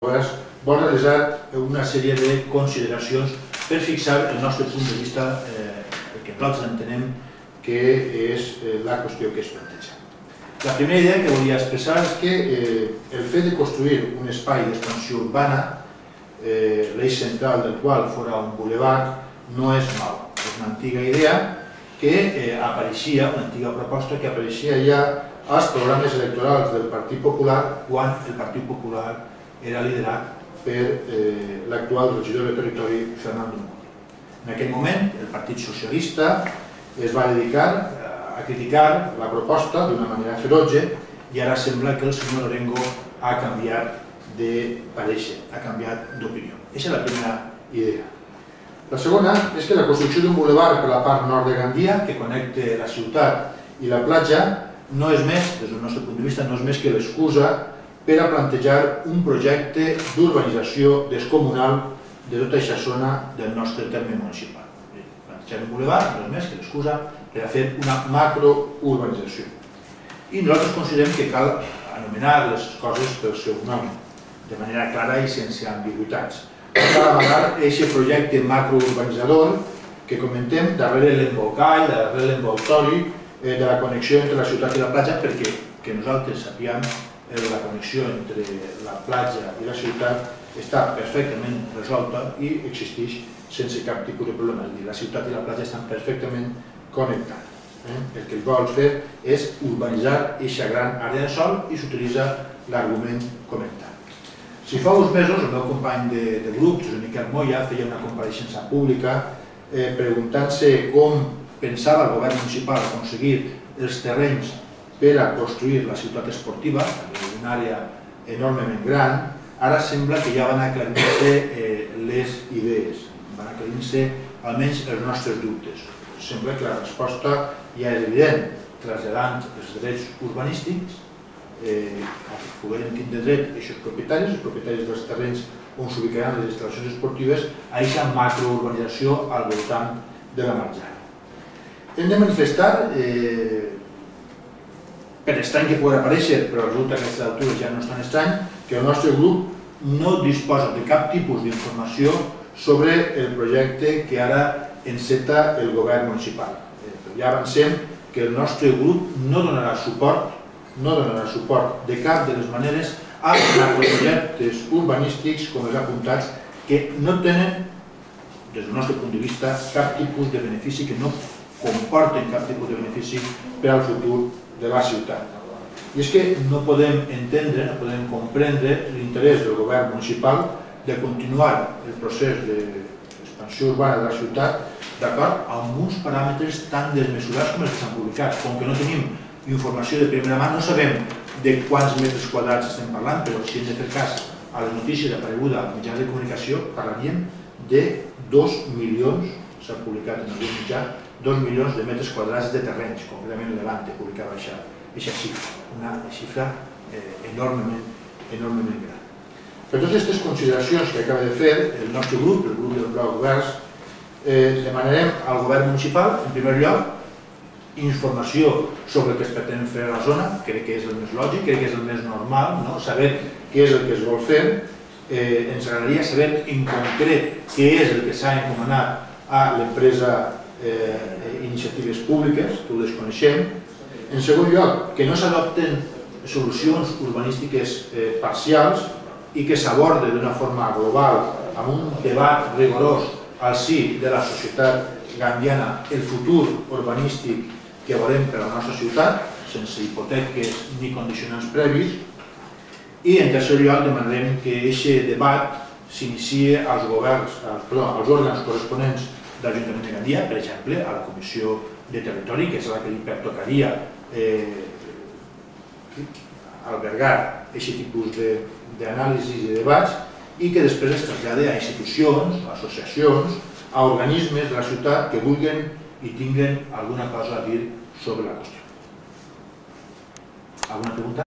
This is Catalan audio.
vol realitzar una sèrie de consideracions per fixar el nostre punt de vista, el que nosaltres entenem que és la qüestió que es planteja. La primera idea que volia expressar és que el fet de construir un espai d'expansió urbana, l'eix central del qual fora un bulevard, no és nou. És una antiga idea que apareixia, una antiga proposta que apareixia ja als programes electorals del Partit Popular quan el Partit Popular era liderat per l'actual regidor de Territori, Fernando Muro. En aquell moment, el Partit Socialista es va dedicar a criticar la proposta d'una manera ferotge i ara sembla que el senyor Lorengo ha canviat de parèixer, ha canviat d'opinió. Aquesta és la primera idea. La segona és que la construcció d'un bulevard per la part nord de Gandia, que connecta la ciutat i la platja, no és més, des del nostre punt de vista, no és més que l'excusa per a plantejar un projecte d'urbanització descomunal de tota aquesta zona del nostre terme municipal. Plantejar un bulevard no és més que l'excusa per a fer una macrourbanització. I nosaltres considerem que cal anomenar les coses pel seu nom, de manera clara i sense ambigüitats. Cal amagar aquest projecte macrourbanitzador que comentem darrere l'embolcall, darrere l'envoltori de la connexió entre la ciutat i la platja, perquè nosaltres sapiguem la connexió entre la platja i la ciutat està perfectament resolta i existeix sense cap tipus de problema. És a dir, la ciutat i la platja estan perfectament connectades. El que es vol fer és urbanitzar aquesta gran àrea de sòl i s'utilitza l'argument connectat. Si fa uns mesos el meu company de grup, Josep Miquel Moya, feia una compareixença pública preguntant-se com pensava el govern municipal aconseguir els terrenys per a construir la ciutat esportiva, una àrea enormement gran, ara sembla que ja van aclarint-se les idees, van aclarint-se almenys els nostres dubtes. Sembla que la resposta ja és evident, traslladant els drets urbanístics, a poder tindre dret aquests propietaris dels terrenys on s'ubicaran les instal·lacions esportives, a aquesta macrourbanització al voltant de la marjana. Hem de manifestar, per estrany que pugui aparèixer, però resulta que a aquestes altures ja no és tan estrany, que el nostre grup no disposa de cap tipus d'informació sobre el projecte que ara enceta el govern municipal. Ja avancem que el nostre grup no donarà suport de cap de les maneres a macroprojectes urbanístics com els apuntats que no tenen, des del nostre punt de vista, cap tipus de benefici, que no comporten cap tipus de benefici per al futur de la ciutat. I és que no podem entendre, no podem comprendre l'interès del govern municipal de continuar el procés d'expansió urbana de la ciutat d'acord amb uns paràmetres tan desmesurats com els que s'han publicat. Com que no tenim informació de primera mà, no sabem de quants metres quadrats estem parlant, però si hem de fer cas a les notícies aparegudes als mitjans de comunicació, parlaríem de 2 milions, s'ha publicat en algun mitjà, 2 milions de metres quadrats de terrenys, concretament Levante publicava aquesta xifra, una xifra enormement gran. Per totes aquestes consideracions que acaba de fer el nostre grup, el grup del Blau Oberts, demanarem al govern municipal, en primer lloc, informació sobre el que es pretén fer a la zona, crec que és el més lògic, crec que és el més normal, saber què és el que es vol fer. Ens agradaria saber en concret què és el que s'ha encomanat a l'empresa Iniciatives Públiques, que ho desconeixem. En segon lloc, que no s'adopten solucions urbanístiques parcials i que s'aborde d'una forma global, amb un debat rigorós al si de la societat gandiana, el futur urbanístic que volem per a la nostra ciutat, sense hipoteques ni condicionants previs. I en tercer lloc demanarem que aquest debat s'iniciï als òrgans corresponents de l'Ajuntament de Gandia, per exemple, a la Comissió de Territori, que és la que li pertocaria albergar aquest tipus d'anàlisis i debats, i que després es trasllade a institucions, a associacions, a organismes de la ciutat que vulguin i tinguin alguna cosa a dir sobre la qüestió. Alguna pregunta?